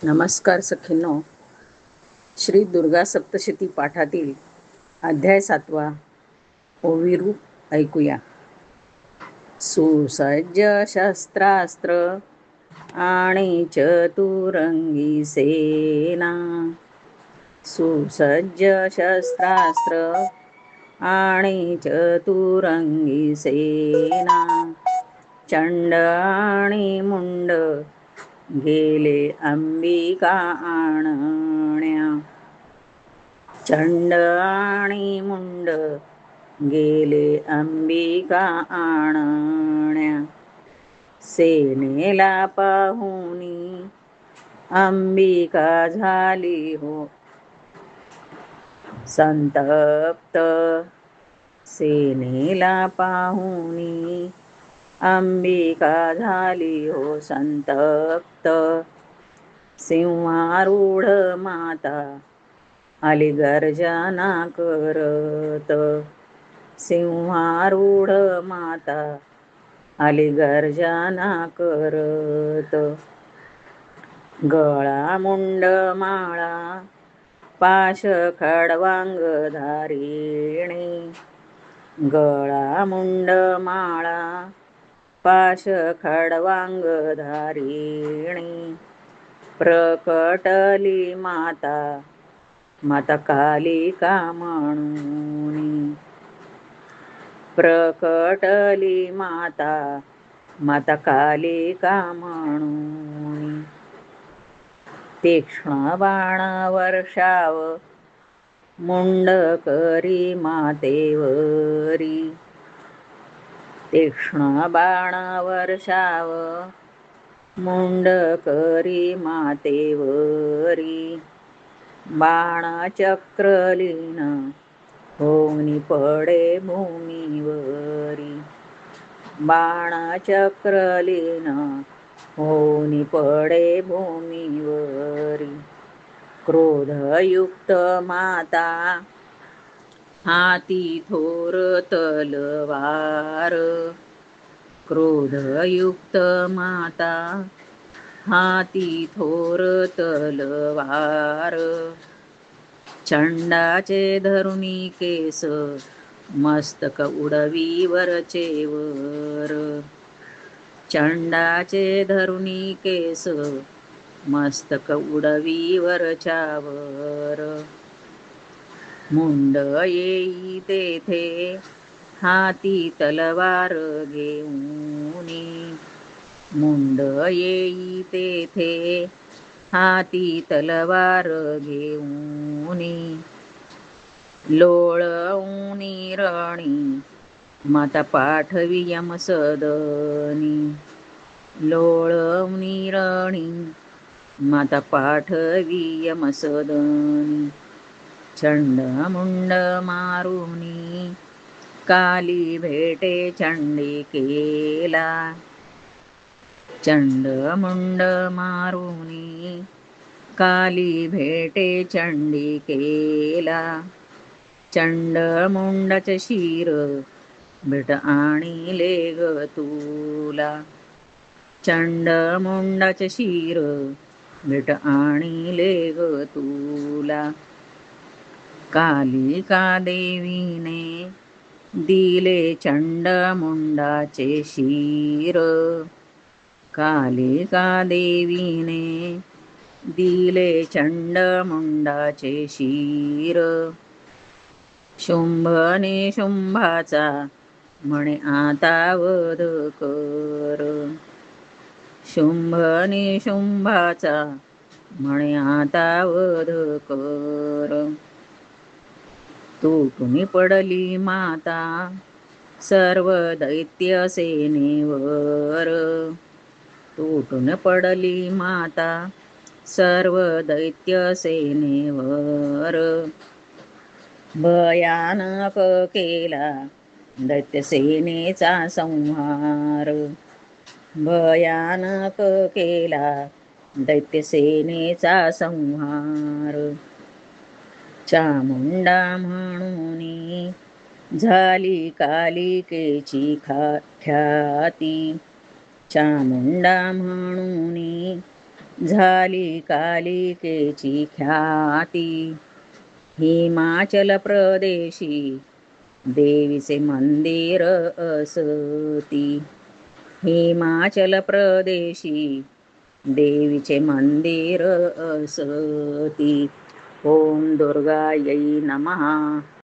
नमस्कार सखींनो. श्री दुर्गा सप्तशती पाठातील अध्याय 7 ओविरू ऐकूया. सुसज्ज शस्त्रास्त्र आणि चतुरंगी सेना. सुसज्ज शस्त्रास्त्र आणि चतुरंगी सेना. चंड आणि मुंड गेले अंबिका आणण्या. चंड आणि मुंड गेले अंबिका आणण्या. सेनेला पाहुनी अंबिका झाली हो संतप्त. सेनेला पाहुनी अंबिका झाली हो संतप्त. सिंहारूढ माता आली गर्जना करत. सिंहारूढ माता आली गर्जना करत. गळा मुंड माळा पाश खडवांग धारिणी. गळा मुंड माळा पाश खडवांग धारिणी. प्रकटली माता माता कालिका म्हणूनी. प्रकटली माता माता कालिका म्हणूनी. तीक्ष्ण बाण वर्षाव मुंड करी मातेवरी. तीक्ष्ण बाण वर्षाव मुंड करी मातेवरी. बाण चक्रलीन होऊनी पडे भूमीवरी. बाण चक्रलीन होऊनी पडे भूमीवरी. क्रोधयुक्त माता हाती थोर तलवार. क्रोधयुक्त माता हाती थोर तलवार. चंडाचे धरुणी केस मस्तक उडवी वरचेवर. चंडाचे धरुणी केस मस्तक उडवी वरच्यावर. मुंड येई तेथे हाती तलवार घेऊनी. मुंड येई तेथे हाती तलवार घेऊनी. लोळवूनी रणी माता पाठवी यमसदनी. लोळवूनी रणी माता पाठवी यमसदनी. चंड मुंड मारुनी काली भेटे चंडिकेला. चंड मुंड मारुनी काली भेटे चंडिकेला. चंड मुंडाचे शिर भेट आणिले ग तुला. चंड मुंडाचे शिर भेट आणिले ग तुला. कालिका देवीने दिले चंड मुंडाचे शिर. कालिका देवीने दिले चंड मुंडाचे शिर. शुंभने शुंभाचा म्हणे आता वध कर. शुंभने शुंभाचा म्हणे आता वध कर. तुटून पडली माता सर्व दैत्य सेनेवर. तुटून पडली माता सर्व दैत्य सेनेवर. भयानक केला दैत्य सेनेचा संहार. भयानक केला दैत्य सेनेचा संहार. चामुंडा म्हणूनी झाली कालिकेची ख्याती. चामुंडा म्हणूनी झाली कालिकेची ख्याती, हिमाचल प्रदेशी देवीचे मंदिर असती. हिमाचल प्रदेशी देवीचे मंदिर असती. ओम दुर्गायै नमः.